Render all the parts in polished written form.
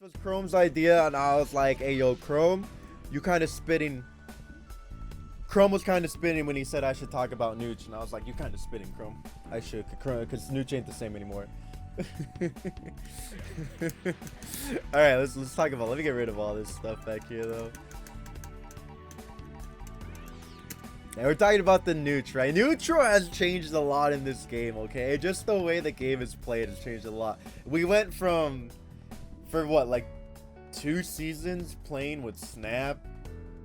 This was Chrome's idea, and I was like, "Hey, yo, Chrome, you kind of spitting." Chrome was kind of spitting when he said I should talk about Nooch, and I was like, "You kind of spitting, Chrome. I should, because Nooch ain't the same anymore." All right, let's talk about. Let me get rid of all this stuff back here, though. Yeah, we're talking about the Nooch, right? Neutral has changed a lot in this game, okay? Just the way the game is played has changed a lot. We went from, for what, like 2 seasons playing with Snap.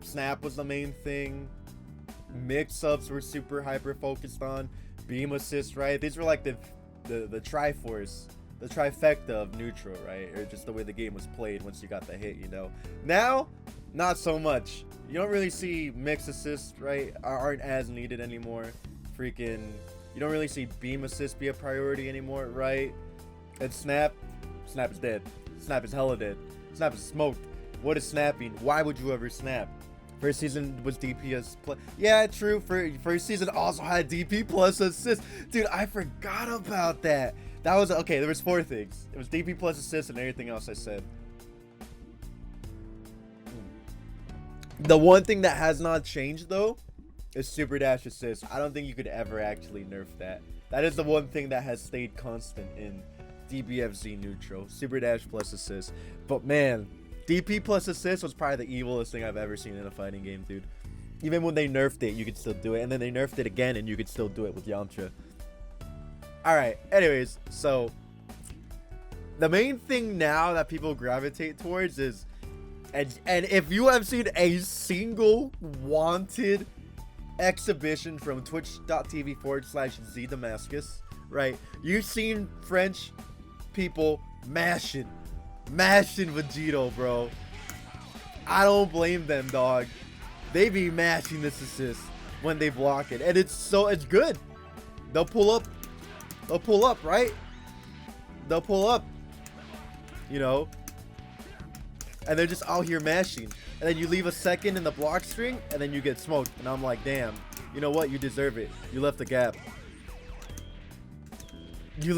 Snap was the main thing. Mix-ups were super hyper focused on. Beam assist, right? These were like the Triforce, the trifecta of neutral, right? Or just the way the game was played once you got the hit, you know? Now, not so much. You don't really see mix assists, right? Aren't as needed anymore. Freaking, you don't really see beam assist be a priority anymore, right? And Snap is dead. Snap is hella dead. Snap is smoked. What is snapping? Why would you ever snap? First season was DPS plus. Yeah, true. First season also had DP plus assist. Dude, I forgot about that. That was okay. There was 4 things. It was DP plus assist and everything else I said. The one thing that has not changed though is super dash assist. I don't think you could ever actually nerf that. That is the one thing that has stayed constant in DBFZ neutral. Super dash plus assist. But man, DP plus assist was probably the evilest thing I've ever seen in a fighting game, dude. Even when they nerfed it, you could still do it. And then they nerfed it again and you could still do it with Yamcha. Alright, anyways, so the main thing now that people gravitate towards is, and if you have seen a single wanted exhibition from twitch.tv/Z Damascus, right? You've seen French people mashing Vegito, bro. I don't blame them, dog. They be mashing this assist when they block it, and it's good. They'll pull up, right? They'll pull up, you know, and they're just out here mashing, and then you leave a second in the block string, and then you get smoked. And I'm like, damn, you know what? You deserve it. You left a gap. You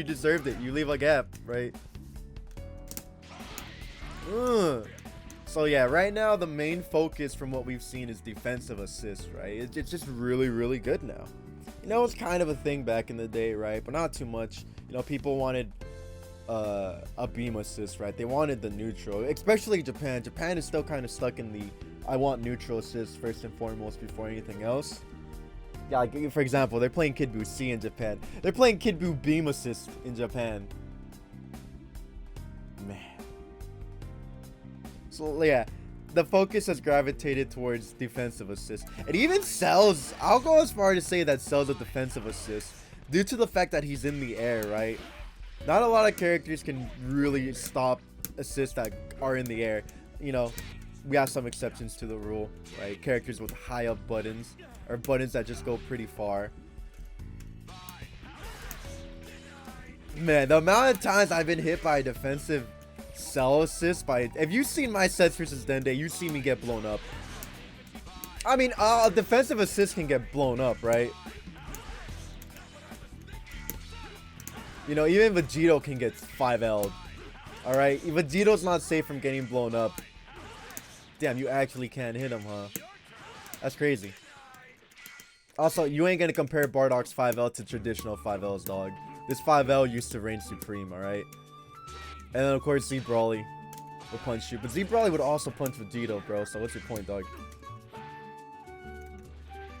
deserved it. You leave a gap, right? So yeah, right now the main focus from what we've seen is defensive assist, right? It's just really good now. You know, it's kind of a thing back in the day, right? But not too much. You know, people wanted a beam assist, right? They wanted the neutral, especially Japan. Japan is still kind of stuck in the I want neutral assist first and foremost before anything else. Yeah, like for example, they're playing Kid Buu C in Japan. They're playing Kid Buu beam assist in Japan. Man. So yeah, the focus has gravitated towards defensive assist. It even sells. I'll go as far to say that sells a defensive assist due to the fact that he's in the air, right? Not a lot of characters can really stop assists that are in the air. You know, we have some exceptions to the rule, right? Characters with high up buttons or buttons that just go pretty far. Man, the amount of times I've been hit by a defensive cell assist if you've seen my sets versus Dende, you see me get blown up. I mean, a defensive assist can get blown up, right? You know, even Vegito can get 5L'd. Alright? Vegito's not safe from getting blown up. Damn, you actually can't hit him, huh? That's crazy. Also, you ain't gonna compare Bardock's 5L to traditional 5Ls, dog. This 5L used to reign supreme, alright? And then, of course, Z Brawly will punch you. But Z Brawly would also punch Vegito, bro. So what's your point, dog?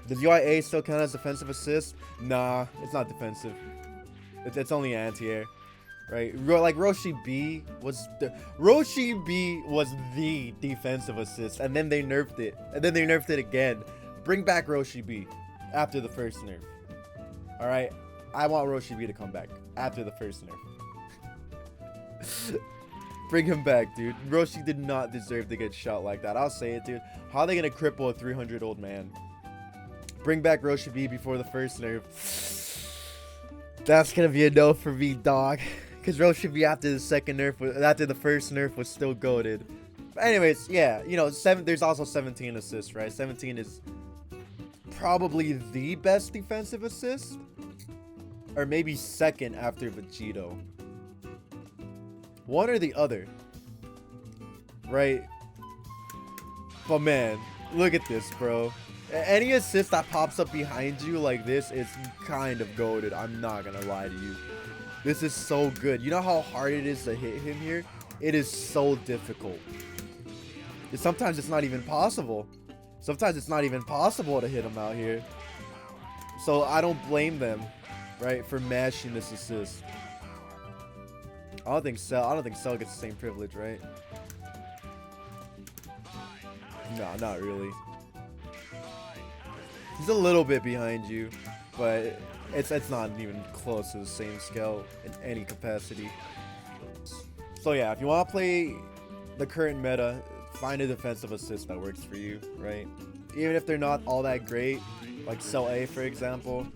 Does UIA still count as defensive assist? Nah, it's not defensive. It's only anti-air, right? Like Roshi B was the defensive assist, and then they nerfed it, and then they nerfed it again. Bring back Roshi B after the first nerf. All right, I want Roshi B to come back after the first nerf. Bring him back, dude. Roshi did not deserve to get shot like that. I'll say it, dude. How are they gonna cripple a 300-old man? Bring back Roshi B before the first nerf. That's gonna be a no for me, dog. Because Roshi B after the second nerf, after the first nerf, was still goated. But anyways, yeah, you know, there's also 17 assists, right? 17 is probably the best defensive assist, or maybe second after Vegito. One or the other. right? But man, look at this, bro. Any assist that pops up behind you like this is kind of goated. I'm not gonna lie to you. This is so good. You know how hard it is to hit him here? It is so difficult. Sometimes it's not even possible. Sometimes it's not even possible to hit him out here. So I don't blame them, right, for mashing this assist. I don't think Cell gets the same privilege, right? No, not really. He's a little bit behind you, but it's not even close to the same scale in any capacity. So yeah, if you want to play the current meta, find a defensive assist that works for you, right? Even if they're not all that great, like Cell A for example,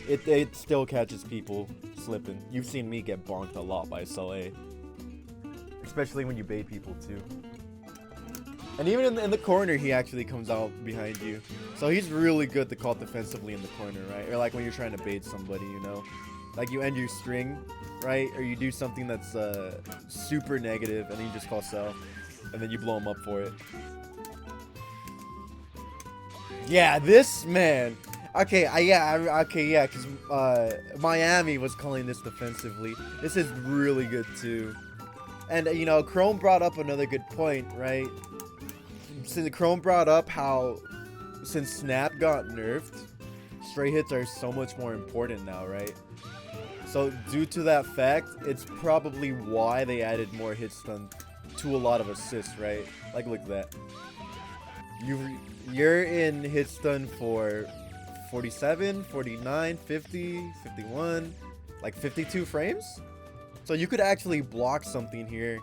it still catches people slipping. You've seen me get bonked a lot by Cell A, especially when you bait people too. And even in the corner, he actually comes out behind you. So he's really good to call defensively in the corner, right? Or like when you're trying to bait somebody, you know? Like you end your string, right? Or you do something that's super negative and then you just call Cell. And then you blow him up for it. Yeah, this man. Okay, yeah, because Miami was calling this defensively. This is really good too. And, you know, Chrome brought up another good point, right? Since Chrome brought up how since Snap got nerfed, straight hits are so much more important now, right? So due to that fact, it's probably why they added more hit stun to a lot of assists, right? Like look at that. You're in hit stun for 47, 49, 50, 51, like 52 frames. So you could actually block something here,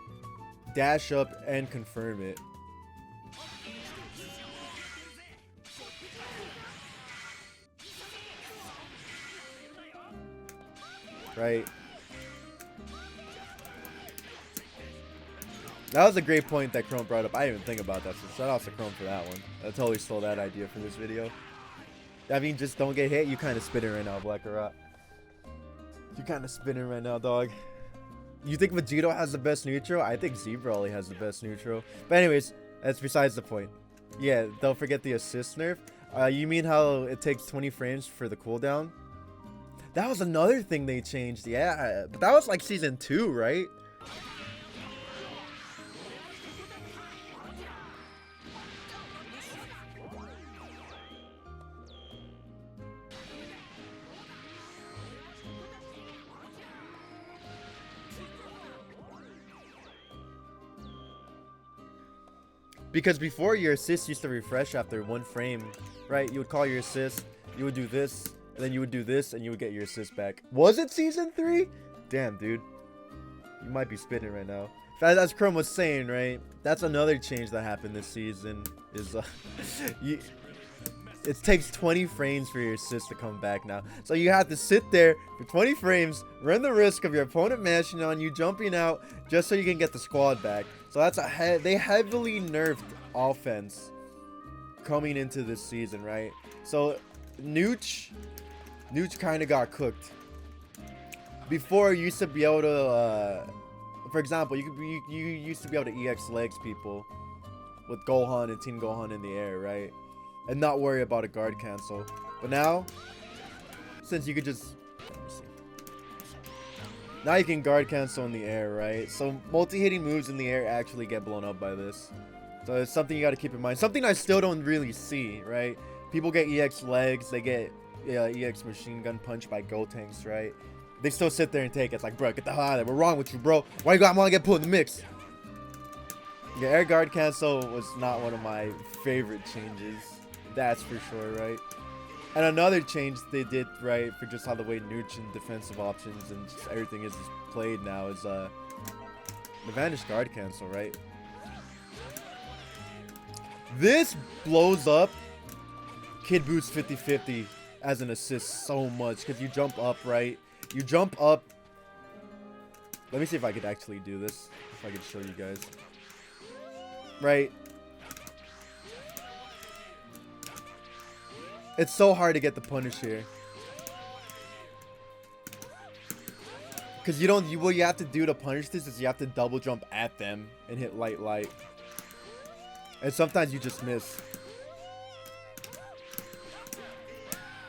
dash up and confirm it. Right. That was a great point that Chrome brought up. I didn't even think about that, so shout out to Chrome for that one. I totally stole that idea for this video. I mean, just don't get hit. You kind of spinning right now, Black Rock. You kind of spinning right now, dog. You think Vegito has the best neutral? I think Zebrali has the best neutral. But anyways, that's besides the point. Yeah, don't forget the assist nerf. You mean how it takes 20 frames for the cooldown? That was another thing they changed. Yeah, but that was like season 2, right? Because before, your assist used to refresh after 1 frame, right? You would call your assist, you would do this, and then you would do this, and you would get your assist back. Was it season 3? Damn, dude. You might be spitting right now. As Chrome was saying, right? That's another change that happened this season. Is it takes 20 frames for your assist to come back now. So you have to sit there for 20 frames, run the risk of your opponent mashing on you, jumping out, just so you can get the squad back. So that's they heavily nerfed offense coming into this season, right? So Nooch kind of got cooked. Before, you used to be able to, for example, you used to be able to EX legs people with Gohan and Team Gohan in the air, right? And not worry about a guard cancel. But now, since you could just, now you can guard cancel in the air, right? So multi-hitting moves in the air actually get blown up by this. So it's something you got to keep in mind. Something I still don't really see, right? People get EX legs, they get EX machine gun punch by Gotenks, right? They still sit there and take it. It's like, bro, get the hell out of there. What's wrong with you, bro? Why you got to get put in the mix? Yeah, air guard cancel was not one of my favorite changes. That's for sure, right? And another change they did, right, for just how the way Nooch and defensive options and just everything is played now is the vanished guard cancel, right? This blows up Kid Boots 50-50 as an assist so much because you jump up, right? You jump up. Let me see if I could actually do this. If I could show you guys. Right? It's so hard to get the punish here. Because what you have to do to punish this is you have to double jump at them and hit light. And sometimes you just miss.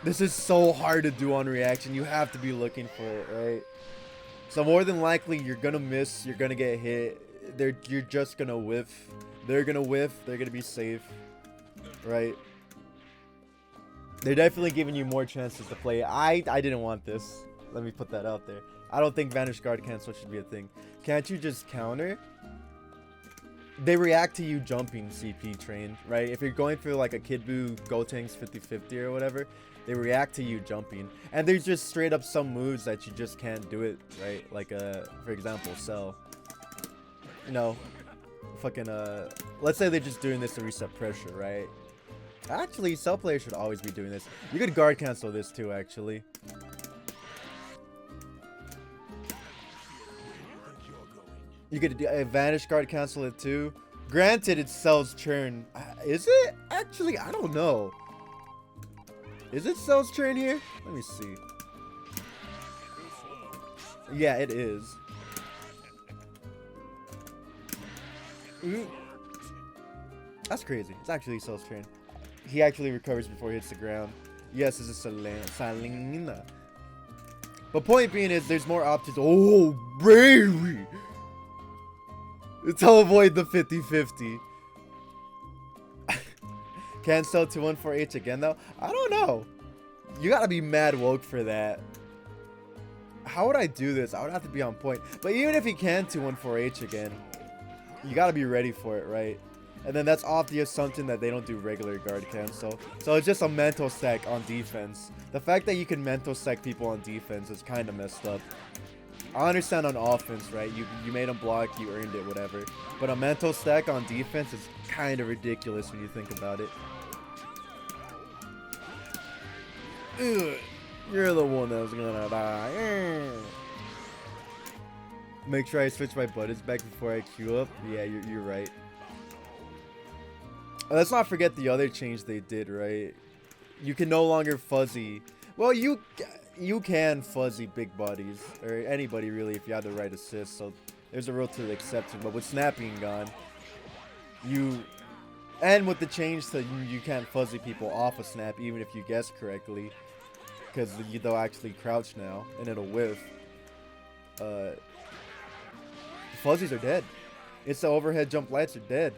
This is so hard to do on reaction. You have to be looking for it, right? So more than likely, you're gonna miss. You're gonna get hit. You're just gonna whiff. They're gonna whiff. They're gonna be safe, right? They're definitely giving you more chances to play. I didn't want this. Let me put that out there. I don't think Vanish Guard cancel should be a thing. Can't you just counter? They react to you jumping CP train, right? If you're going through like a Kid Buu Gotenks 50-50 or whatever, they react to you jumping. And there's just straight up some moves that you just can't do it, right? Like, for example, Cell. You know, fucking, let's say they're just doing this to reset pressure, right? Actually, Cell players should always be doing this. You could guard cancel this too, actually. You could Vanish Guard cancel it too. Granted, it's Cell's turn. Is it? Actually, I don't know. Is it Cell's turn here? Let me see. Yeah, it is. That's crazy. It's actually Cell's turn. He actually recovers before he hits the ground. Yes, this is Salina. But point being is there's more options. Oh, baby! To avoid the 50-50. Can't sell 214H again though? I don't know. You gotta be mad woke for that. How would I do this? I would have to be on point. But even if he can 214H again, you gotta be ready for it, right? And then that's off the assumption that they don't do regular guard cancel. So it's just a mental stack on defense. The fact that you can mental stack people on defense is kind of messed up. I understand on offense, right? You made them block, you earned it, whatever. But a mental stack on defense is kind of ridiculous when you think about it. Ugh, you're the one that was gonna die. Make sure I switch my buttons back before I queue up. Yeah, you're right. Let's not forget the other change they did, right? You can no longer fuzzy. Well, you can fuzzy big bodies, or anybody really, if you have the right assist. So there's a rule to the exception. But with Snap being gone, and with the change to you can't fuzzy people off of Snap even if you guess correctly, because they'll actually crouch now and it'll whiff. Fuzzies are dead. It's the overhead jump lights are dead.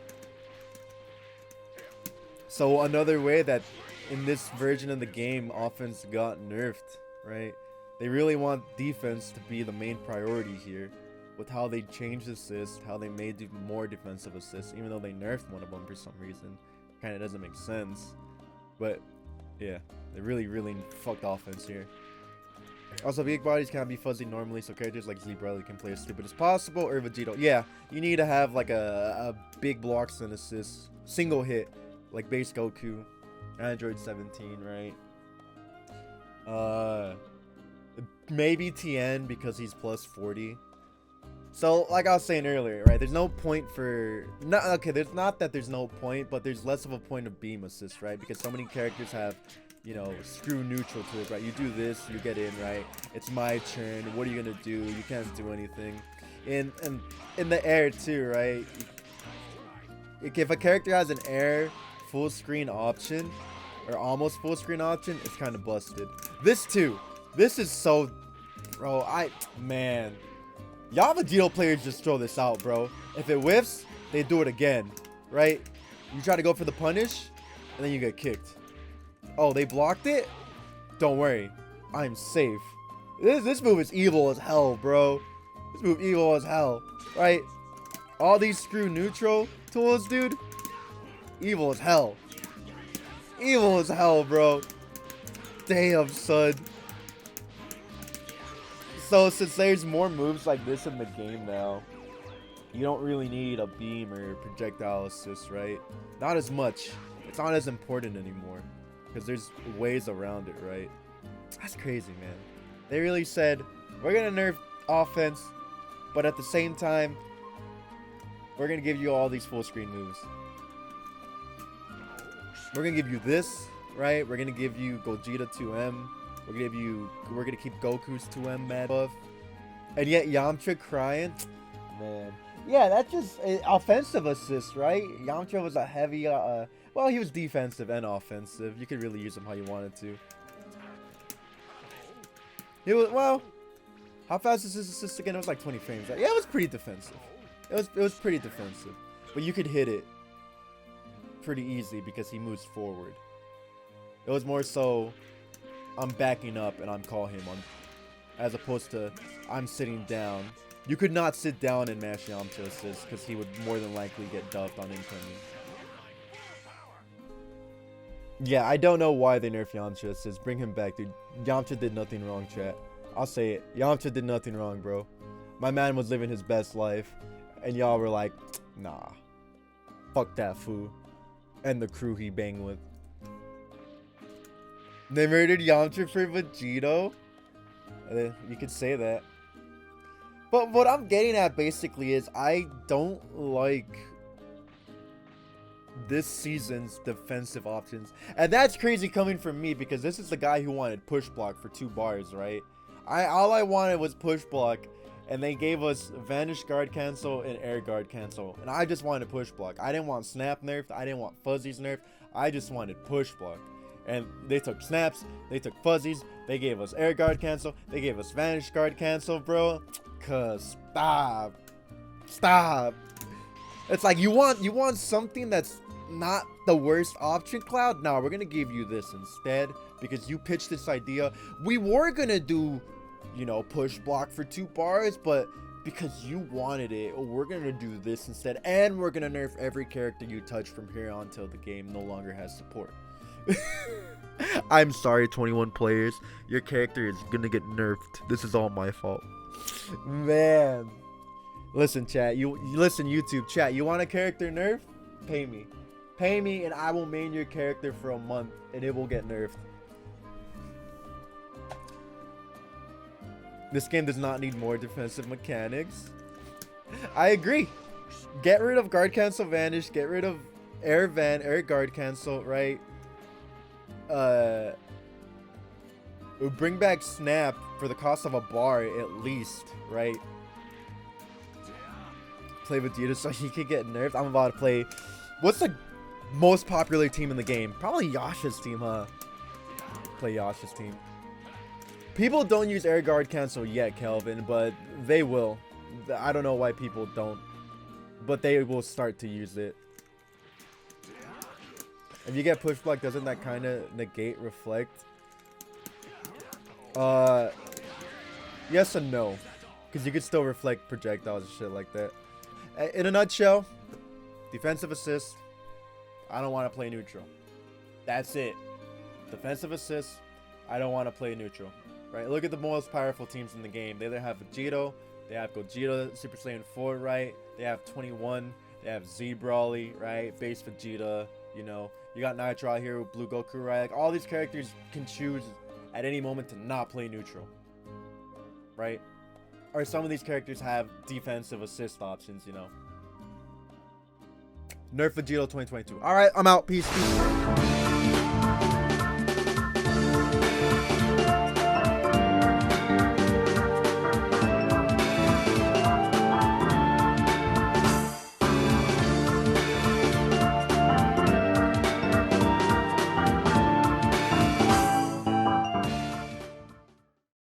So another way that in this version of the game offense got nerfed, right? They really want defense to be the main priority here with how they changed assists, how they made more defensive assists, even though they nerfed one of them for some reason. Kind of doesn't make sense. But yeah, they really fucked offense here. Also, big bodies can't be fuzzy normally, so characters like Z-Brother can play as stupid as possible, or Vegito. Yeah, you need to have like a big blocks and assists, single hit, like base Goku, Android 17, right? Maybe Tien because he's plus 40. So, like I was saying earlier, right? There's no point for there's not that there's no point, but there's less of a point of beam assist, right? Because so many characters have, you know, screw neutral to it, right? You do this, you get in, right? It's my turn. What are you gonna do? You can't do anything. In the air too, right? If a character has an air full screen option or almost full screen option, it's kind of busted. This too. This is so, bro. Man, y'all Vegito players just throw this out, bro. If it whiffs, they do it again, right? You try to go for the punish, and then you get kicked. Oh, they blocked it? Don't worry, I'm safe. This move is evil as hell, bro. This move evil as hell, right? All these screw neutral tools, dude. Evil as hell. Evil as hell, bro. Damn, son. So since there's more moves like this in the game now, you don't really need a beam or projectile assist, right? Not as much. It's not as important anymore because there's ways around it, right? That's crazy, man. They really said, we're gonna nerf offense, but at the same time, we're gonna give you all these full screen moves. We're gonna give you this, right? We're gonna give you Gogeta 2M. We're gonna keep Goku's 2M mad buff. And yet Yamcha crying. Man. Yeah, that's just offensive assist, right? Yamcha was a heavy, well, he was defensive and offensive. You could really use him how you wanted to. He was, well, how fast is his assist again? It was like 20 frames. Yeah, it was pretty defensive. It was pretty defensive. But you could hit it pretty easily because he moves forward. It was more so I'm backing up and I'm calling him on, as opposed to I'm sitting down. You could not sit down and mash Yamcha assist because he would more than likely get dubbed on incoming. Yeah, I don't know why they nerfed Yamcha assist. Bring him back, dude. Yamcha did nothing wrong, chat. I'll say it. Yamcha did nothing wrong, bro. My man was living his best life. And y'all were like, nah. Fuck that fool. And the crew he banged with. They murdered Yamcha for Vegito? You could say that. But what I'm getting at basically is I don't like this season's defensive options. And that's crazy coming from me because this is the guy who wanted push block for 2 bars, right? All I wanted was push block. And they gave us Vanish Guard Cancel and Air Guard Cancel. And I just wanted push block. I didn't want Snap nerfed. I didn't want Fuzzies nerfed. I just wanted push block. And they took Snaps. They took Fuzzies. They gave us Air Guard Cancel. They gave us Vanish Guard Cancel, bro. Cause stop. Stop. It's like you want something that's not the worst option, Cloud? No, we're gonna give you this instead. Because you pitched this idea. We were gonna do, you know, push block for 2 bars, but because you wanted it, we're gonna do this instead, and we're gonna nerf every character you touch from here on till the game no longer has support. I'm sorry, 21 players, your character is gonna get nerfed. This is all my fault. Man, listen, chat. You listen, YouTube chat. You want a character nerf? Pay me, and I will main your character for a month, and it will get nerfed. This game does not need more defensive mechanics. I agree. Get rid of guard cancel vanish. Get rid of air guard cancel, right? Bring back snap for the cost of a bar at least, right? Play Vegeta so he could get nerfed. I'm about to play. What's the most popular team in the game? Probably Yasha's team, huh? Play Yasha's team. People don't use air guard cancel yet, Kelvin, but they will. I don't know why people don't, but they will start to use it. If you get push block, doesn't that kind of negate reflect? Yes and no, because you could still reflect projectiles and shit like that. In a nutshell, defensive assist. I don't want to play neutral. That's it. Defensive assist. I don't want to play neutral. Right, look at the most powerful teams in the game. They either have Vegito, they have Gogeta, Super Saiyan 4, right? They have 21, they have Z Brawly, right? Base Vegeta, you know. You got Nitro out here with Blue Goku, right? Like, all these characters can choose at any moment to not play neutral, right? Or some of these characters have defensive assist options, you know. Nerf Vegito 2022. All right, I'm out. Peace.